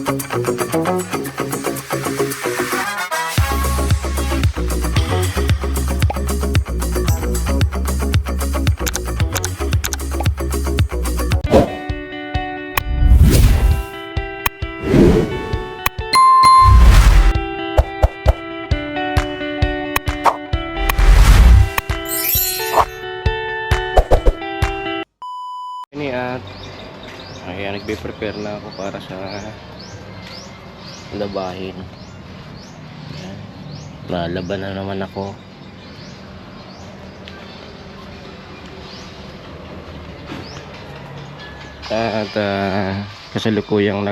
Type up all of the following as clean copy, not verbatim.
Ini at ayan, nagbe-prepare na ako para sa labahin. Ayan. Lalaban na naman ako. At kasalukuyang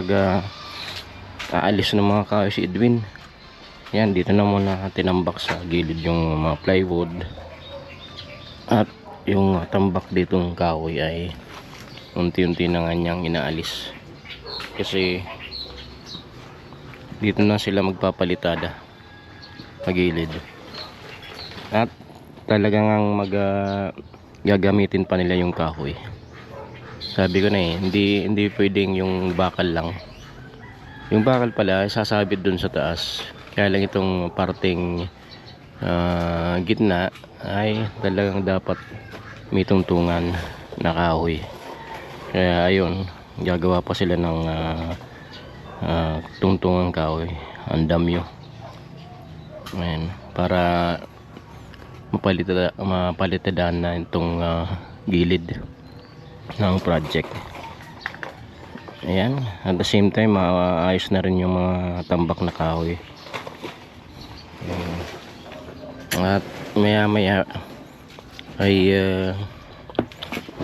aalis ng mga kahoy si Edwin. Yan, dito na muna tinambak sa gilid yung mga plywood. At yung tambak ditong kahoy ay unti-unti na nga niyang inaalis. Kasi dito na sila magpapalitada sa gilid. At talagang gagamitin pa nila yung kahoy. Sabi ko na hindi pwedeng yung bakal lang. Yung bakal pala sasabit dun sa taas. Kaya lang itong parteng gitna ay talagang dapat may tungtungan na kahoy. Kaya ayun, gagawa pa sila ng tungtungan kahoy, ang damyo. Ayan, para mapalitadaan na itong gilid ng project. Ayan, at the same time maayos na rin yung mga tambak na kahoy. Ayan. At maya maya ay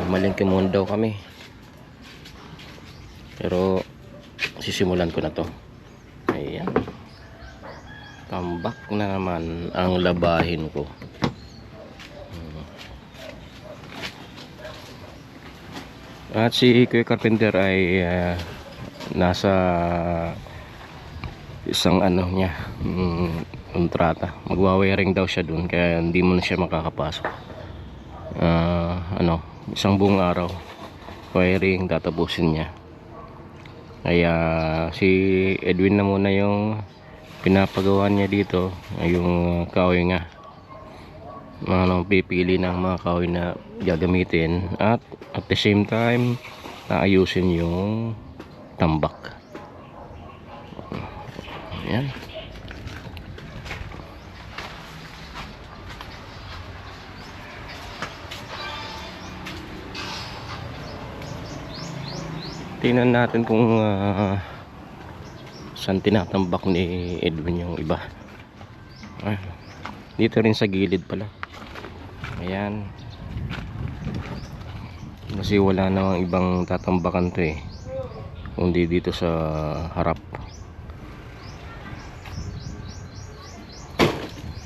malingki muna daw kami, pero sisimulan ko na to. Ayan, tambak na naman ang labahin ko. At si Kuya Carpenter ay nasa isang niya, kontrata. Magwa-wiring daw siya dun, kaya hindi mo na siya makakapasok. Isang buong araw wiring tatapusin niya. Kaya si Edwin na muna yung pinapagawa niya dito, yung kahoy nga. Pipili ng mga kahoy na gagamitin, at the same time naayusin yung tambak. Ayan. Tingnan natin kung saan tinatambak ni Edwin yung iba. Dito rin sa gilid pala. Ayan, kasi wala namang ibang tatambakan to kundi dito sa harap.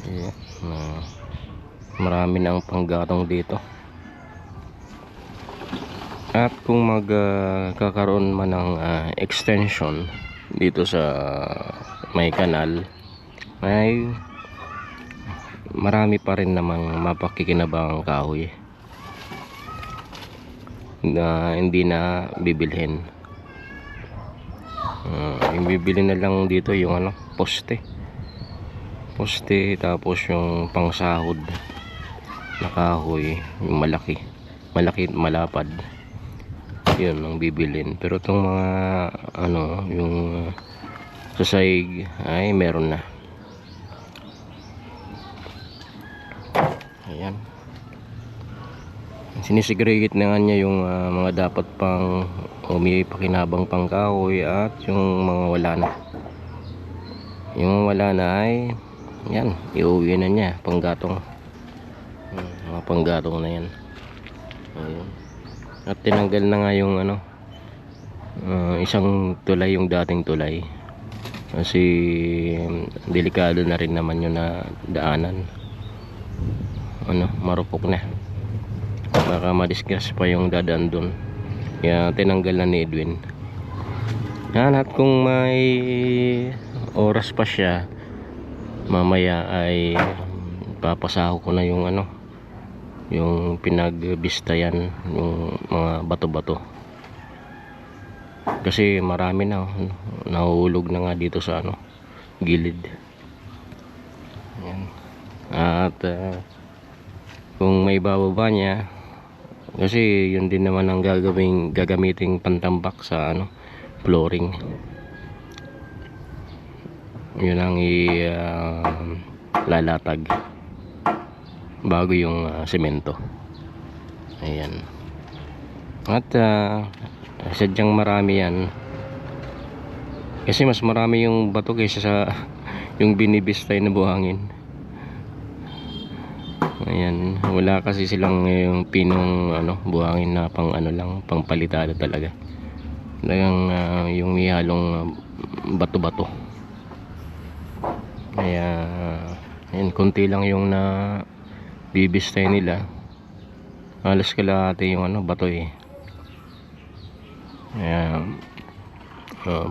Ayan. Marami na ang panggatong dito. At kung magkakaroon man ng extension dito sa may kanal, ay marami pa rin namang mapakikinabang kahoy na hindi na bibilhin. Yung bibili na lang dito yung poste, tapos yung pangsahod na kahoy, yung malaki malapad, yun ang bibilin. Pero itong mga yung sasaig ay meron na. Ayan, sinisegregate na nga niya yung mga dapat pang may pakinabang pang kahoy, at yung mga wala na. Yung wala na ay yan, iuwi na niya panggatong. Mga panggatong na yan. Ayun. At tinanggal na nga yung isang tulay, yung dating tulay, kasi delikado na rin naman yun na daanan. Marupok na, baka madiscuss pa yung dadaan dun. Kaya tinanggal na ni Edwin. At kung may oras pa siya, mamaya ay papasaho ko na yung yung pinagbistayan, yung mga bato-bato. Kasi marami na nahuhulog na nga dito sa ano, gilid. Ayan. At kung may bababa niya, kasi yun din naman ang gagamiting pantambak sa ano, flooring. Yun ang lalatag bago yung semento. Ayan. At sadyang marami yan, kasi mas marami yung bato kaysa sa yung binibistay na buhangin. Ayan, wala kasi silang yung pinong ano, buhangin na pang ano lang, pang palitada talaga. Talagang yung may halong bato-bato. Kaya ayan, konti lang yung na bibistay nila. Halos kalahati yung ano, bato eh. Kaya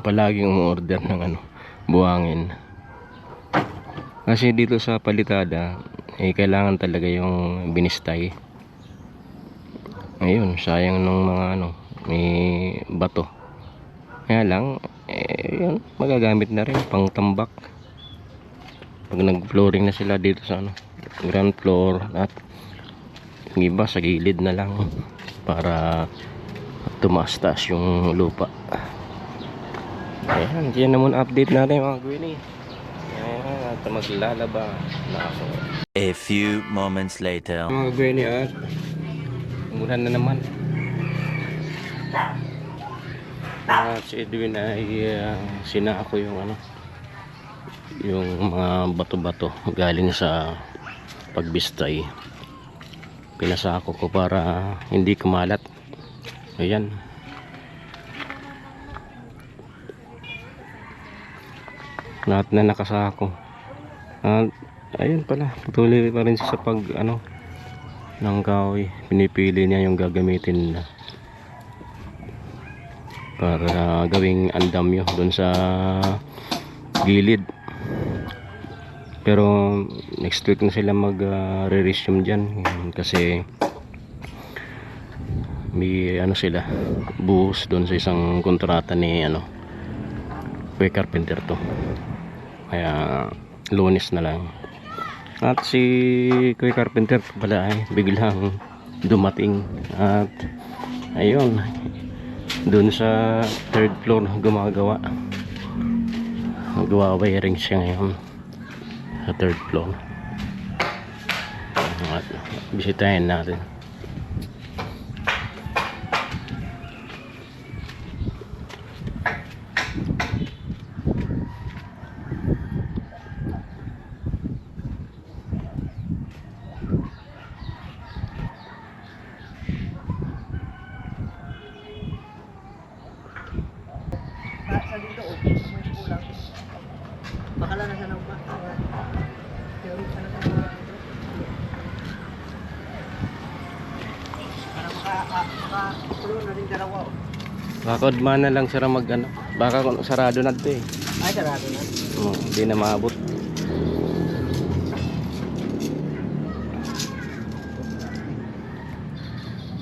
palaging umorder ng ano, buhangin. Kasi dito sa palitada kailangan talaga yung binistay. Ayun, sayang nung mga ano, may bato. Kaya lang yun, magagamit na rin pang tambak pag nag-flooring na sila dito sa ano, ground floor, at yung iba sa gilid na lang para tumaas-taas yung lupa. Ayan, yan naman update natin mga Gwini. Ayan, at maglalaba na ako. A few moments later. Mga Gwini, at umulan na naman. Si Edwin ay sinako yung ano, yung mga bato-bato galing sa pagbistay. Pinasako ko para hindi kumalat. Ayan. Lahat na nakasako. Ayun pala, patuloy pa rin sa pag ano ng kahoy. Pinipili niya yung gagamitin na para gawing andamyo doon sa gilid. Pero next week na sila mag-re-resume dyan, kasi may ano sila, buhos doon sa isang kontrata ni ano, Kuya Carpenter to. Kaya Lunes na lang. At si Kuya Carpenter pala ay biglang dumating, at ayun, doon sa third floor gumagawa wiring siya ngayon sa third floor. At bisitahin natin. Sa dito, may kulang. Bakala na siya ng theory siya na sa mga ito. Para makakulo na rin dalawa. Baka udman na lang sira mag ano, baka sarado na ito eh. Ay, sarado na. Hindi na maabot.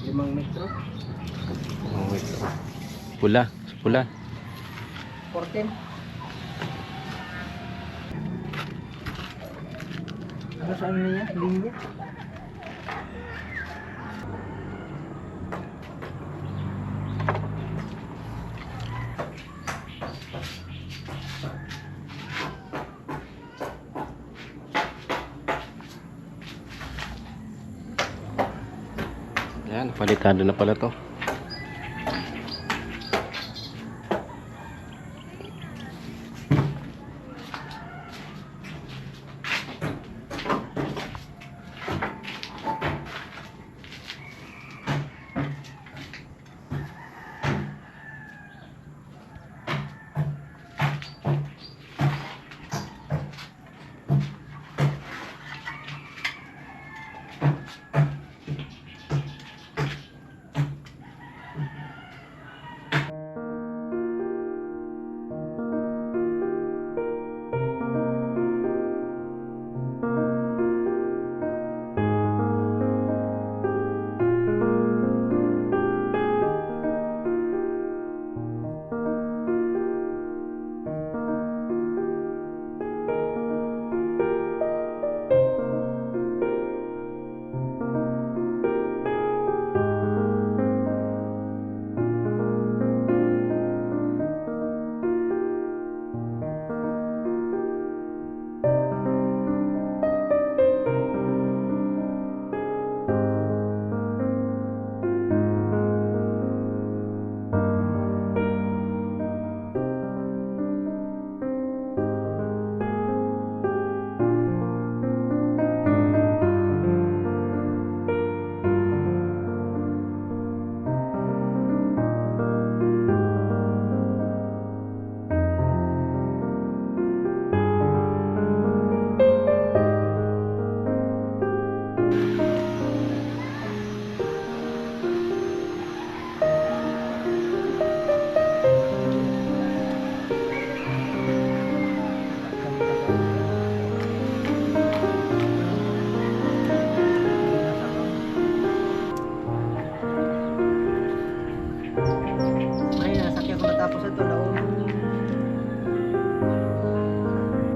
5 metro. Wait. Pula, pula. 14. Ano sa ano niya? Linya? Yan, palitado na pala to. Tapos ito naon.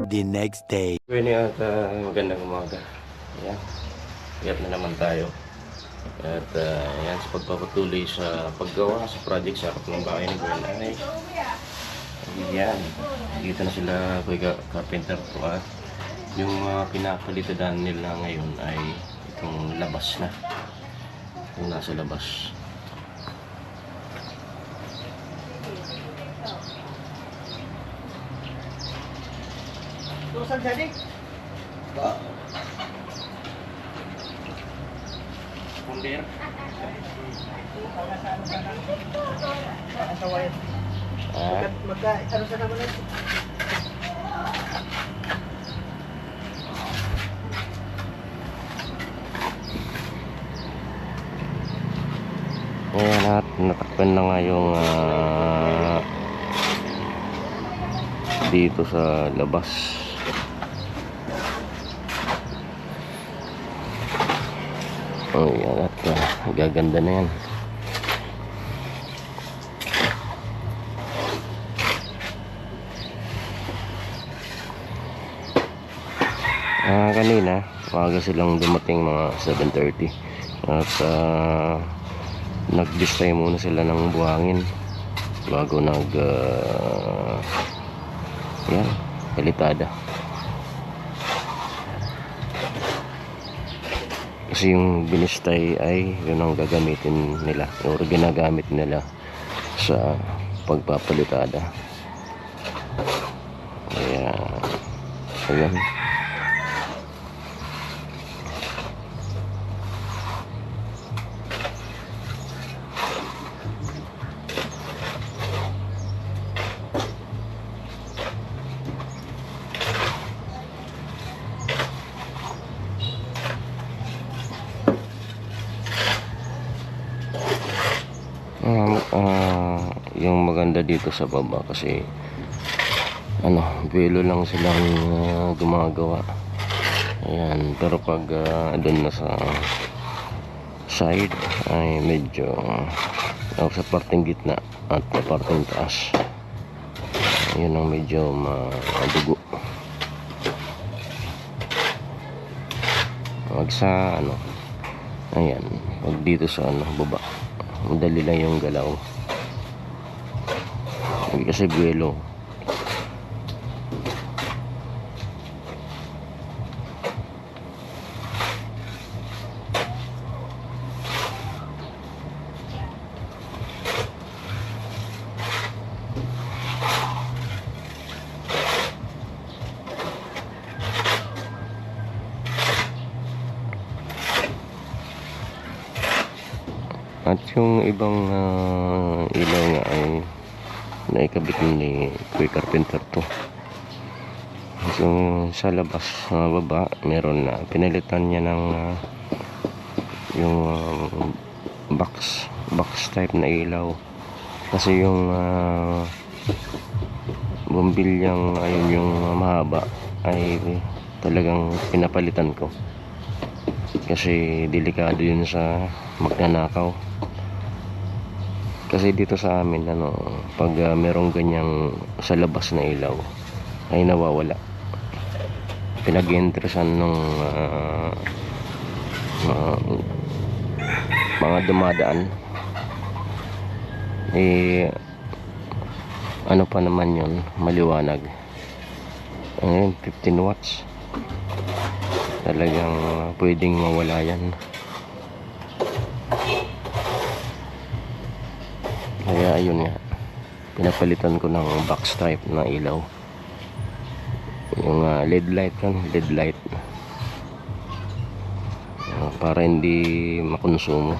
The next day. Pwede at magandang umaga. Ayan. Iyak na naman tayo. At ayan, sa pagpapatuloy sa paggawa sa project sa harap ng bahay ni Gwen ay ayan. Dito na sila Kuya Carpenter po at yung pinapalitan nila ngayon ay itong labas na. Yung nasa labas. Tusan siya di? Pundir. Sa wire. Ano sa naman ito? Ayan at natakpan na nga yung dito sa labas. Ayan at gaganda na yan. Kanina maaga silang dumating mga 7:30 at nag-display muna sila ng buhangin bago yan, palitada. Kasi yung binistay ay yun ang gagamitin nila or ginagamit nila sa pagpapalitada. Kaya ayan. Yung maganda dito sa baba kasi belo lang silang gumagawa. Ayan, pero pag doon na sa side ay medyo sa parteng gitna at parteng taas yun ang medyo madugo. Wag sa ayan, pag dito sa baba madali lang yung galaw kasi buwelo. At yung ibang ilaw nga ay naikabit ni Kuya Carpenter to. So sa labas baba meron na pinalitan niya ng yung box type na ilaw kasi yung bumbilyang ayun yung mahaba ay talagang pinapalitan ko kasi delikado yun sa magnanakaw. Kasi dito sa amin pag merong ganyang sa labas na ilaw ay nawawala. Pinag-interesan nung mga dumadaan pa naman yun, maliwanag. Ngayon 15 watts talagang pwedeng mawala yan. Kaya ayun nga, pinapalitan ko ng box type na ilaw, yung LED light LED light para hindi makonsumo.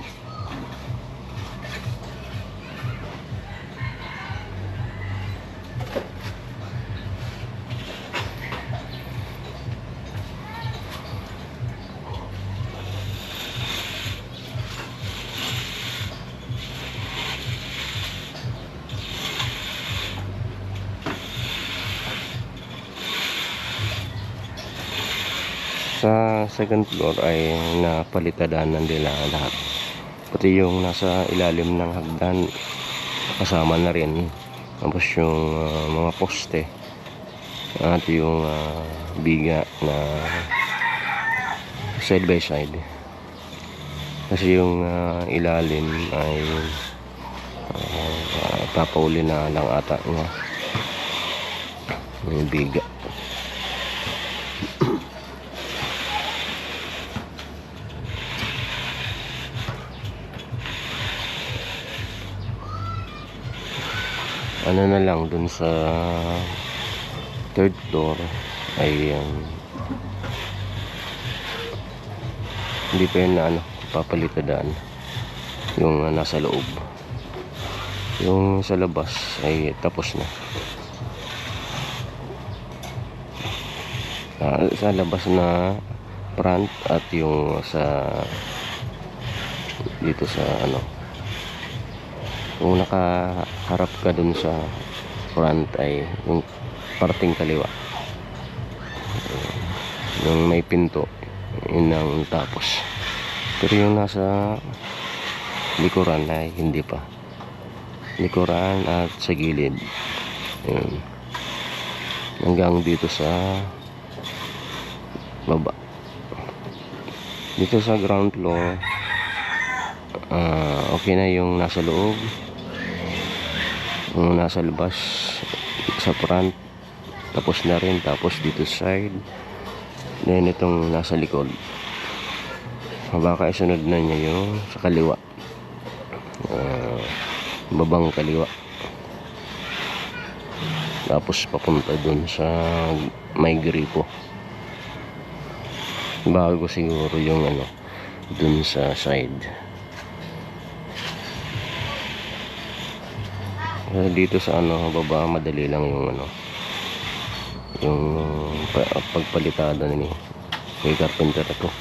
Sa second floor ay napalitadanan nila lahat, pati yung nasa ilalim ng hagdan kasama na rin Tapos yung mga poste at yung biga na side by side. Kasi yung ilalim ay papauli na lang ata niya yung biga. Ano na lang dun sa third floor ay hindi pa yun na papalitadaan yung nasa loob. Yung sa labas ay tapos na. Sa labas na front at yung sa dito sa kung nakaharap ka dun sa front ay yung parting kaliwa, yung may pinto, yun ang tapos. Pero yung nasa likuran ay hindi pa. Likuran at sa gilid, yun, hanggang dito sa baba. Dito sa ground floor okay na yung nasa loob. Yung nasa labas sa front tapos na rin, tapos dito side, then itong nasa likod baka isunod na niya yung sa kaliwa, babang kaliwa, tapos papunta dun sa may gripo, bago siguro yung dun sa side. Dito sa baba madali lang yung yung pagpalitada ni kay carpenter ito.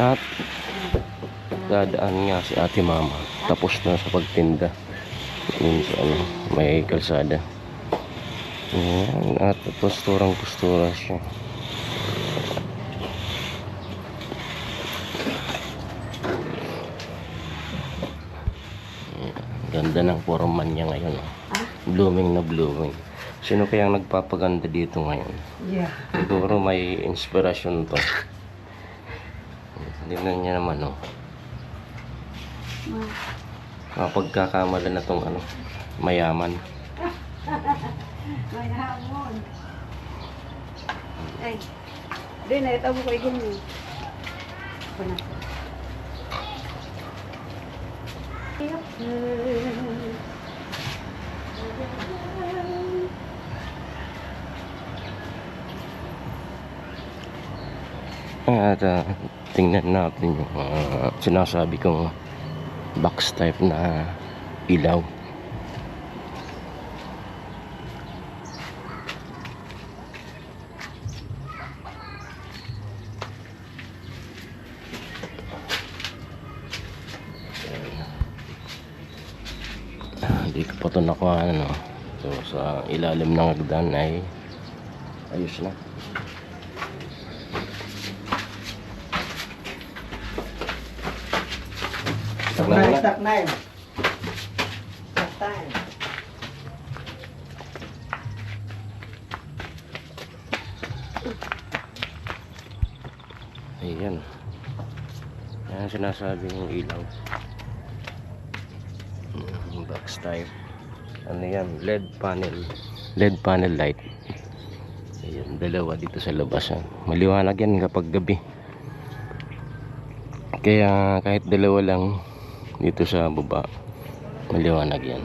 At dadaan nga si ate mama, tapos na sa pagtinda yun sa may kalsada. Ayan, at posturang postura siya. Ayan, ganda ng forman niya ngayon, blooming na blooming. Sino kayang nagpapaganda dito ngayon? Yeah. Siguro may inspirasyon to. Tingnan niya naman, pagkakamala na tong mayaman. May hamon. Ay, di na ito mo ko igong. Ako na. At tingnan natin yung sinasabi kong box type na ilaw. Hindi ko pa ito nakuha so sa ilalim ng hagdan ay ayos na. Stuck na yun. Stuck time. Ayan. Yan sinasabi ng ilaw. Box type. Ano yan? LED panel. LED panel light. Ayan, dalawa dito sa labas. Maliwanag yan kapag gabi. Kaya kahit dalawa lang dito sa baba, maliwanag yan.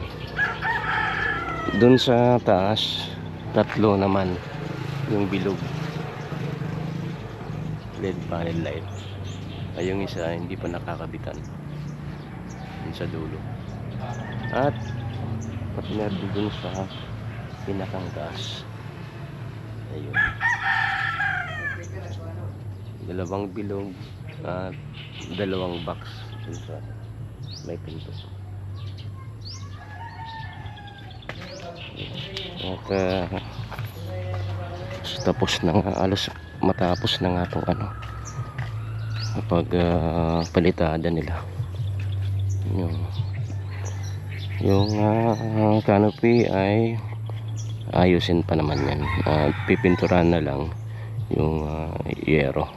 Doon sa taas, tatlo naman yung bilog. LED panel light. Ay, yung isa hindi pa nakakabitan. Dun sa dulo. At partner dun sa pinakang taas. Ayun. Dalawang bilog at dalawang box dun sa may pinto. At tapos na nga, alos matapos na nga itong ano, kapag palitada nila yung canopy ay ayusin pa naman yan. Pipinturan na lang yung yero.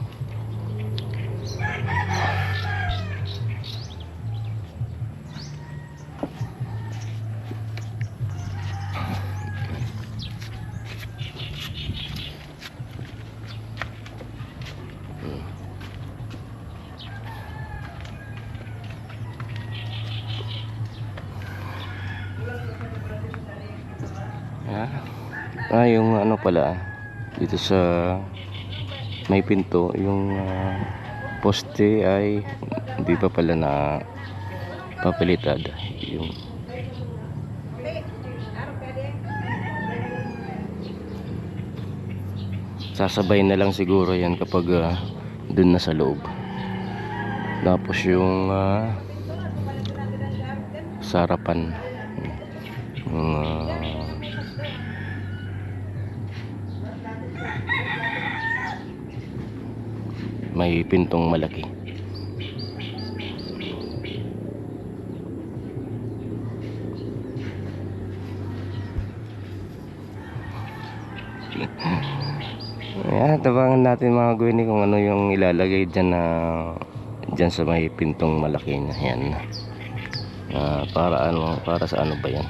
Yung ano pala dito sa may pinto, yung poste ay hindi pa pala na papalitad. Yung sasabay na lang siguro yan kapag dun na sa loob. Tapos yung sa harapan, yung may pintong malaki. Ayan, tabangan natin mga gwini kung ano yung ilalagay dyan na dyan sa may pintong malaki na yan. Para ano, para sa ano ba yan?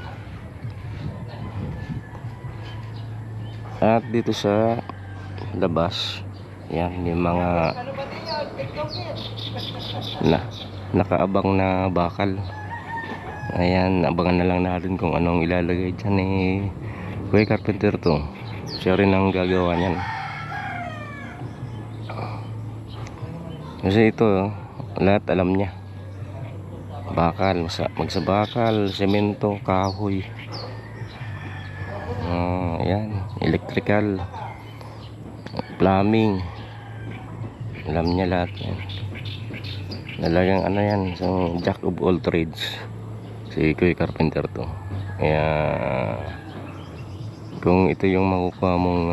At dito sa labas, yan yung mga nakaabang na bakal. Ayan, abangan na lang natin kung anong ilalagay dyan Kuya Carpenter to. Siya rin ang gagawa niyan. Kasi ito, lahat alam niya. Bakal, magsabakal, semento, kahoy. Ayan, electrical, plumbing. Alam niya lahat yan. Talagang ano yan, so jack of all trades si Kuya Carpenter to. Kaya kung ito yung makukuha mong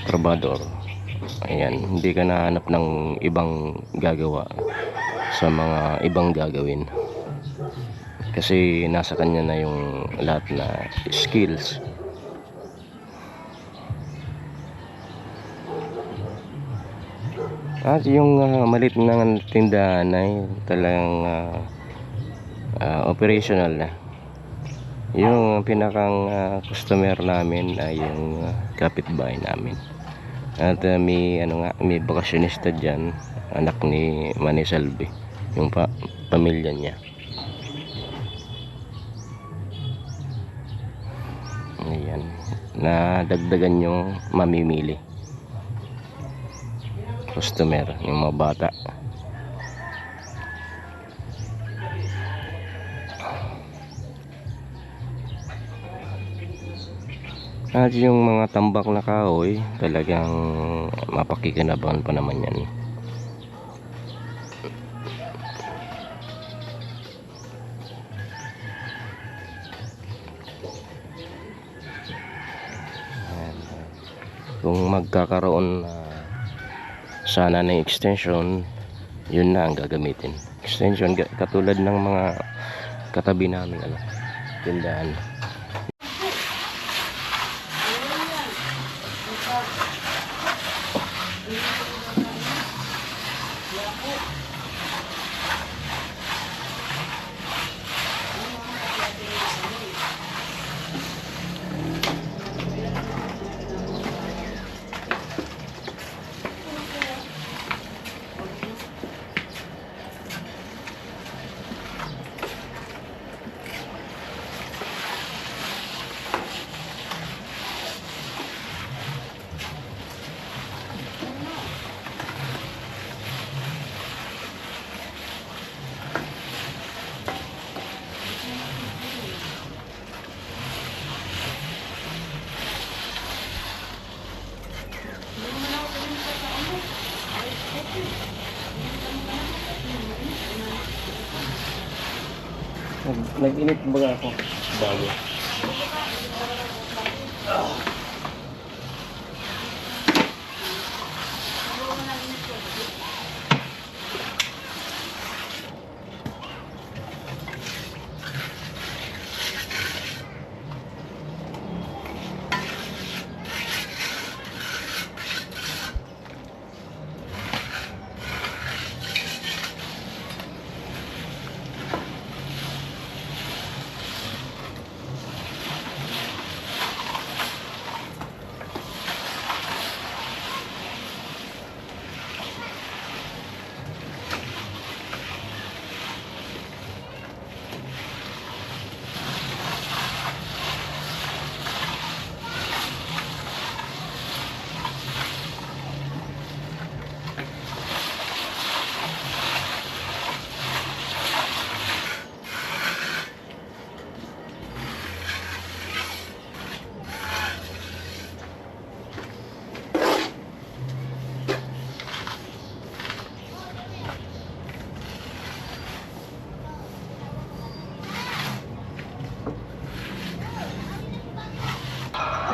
trabador, ayan, hindi ka nahanap ng ibang gagawa sa mga ibang gagawin, kasi nasa kanya na yung lahat na skills. At yung malit na tindahan ay talagang operational na. Yung pinakang customer namin ay yung kapitbahay namin. At may bakasyonista dyan, anak ni Manny Salvi, yung pamilya niya. Ayan, nadagdagan yung mamimili customer, yung mga bata. At yung mga tambak na kahoy, talagang mapakikinabangan pa naman yan. Kung magkakaroon sana ng extension, yun na ang gagamitin. Extension katulad ng mga katabi namin tindahan. Nag-init baga ako bago.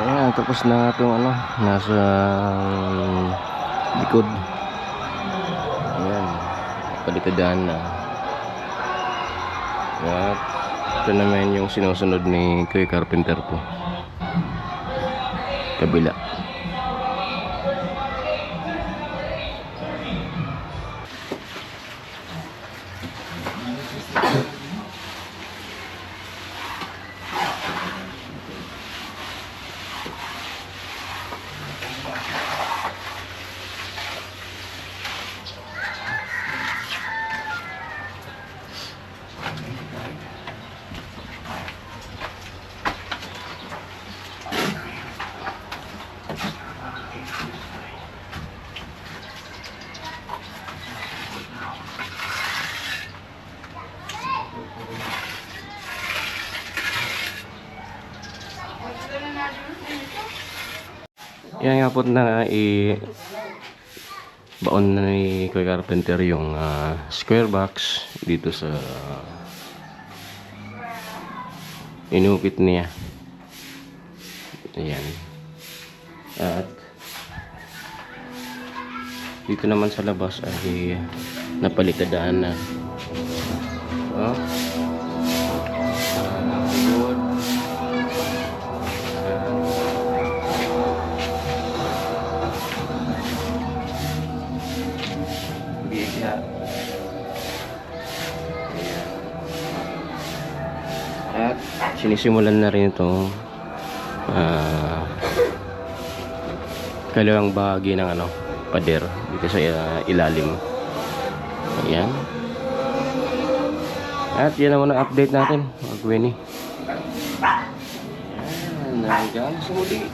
Ayan, tapos na itong ano, nasa likod. Ayan, palitadaan na. At ito naman yung sinusunod ni Kuya Carpenter to. Kabila. Yan nga po na baon na ni Kuya Carpenter yung square box dito sa inukit niya. Ayan. At dito naman sa labas ay napalitadaan na. Oh. At sinisimulan na rin itong kalawang bahagi ng ano, pader dito sa ilalim. Ayan. At yan naman ang update natin, mga Gwenny. Ayan, hanggang sa muli.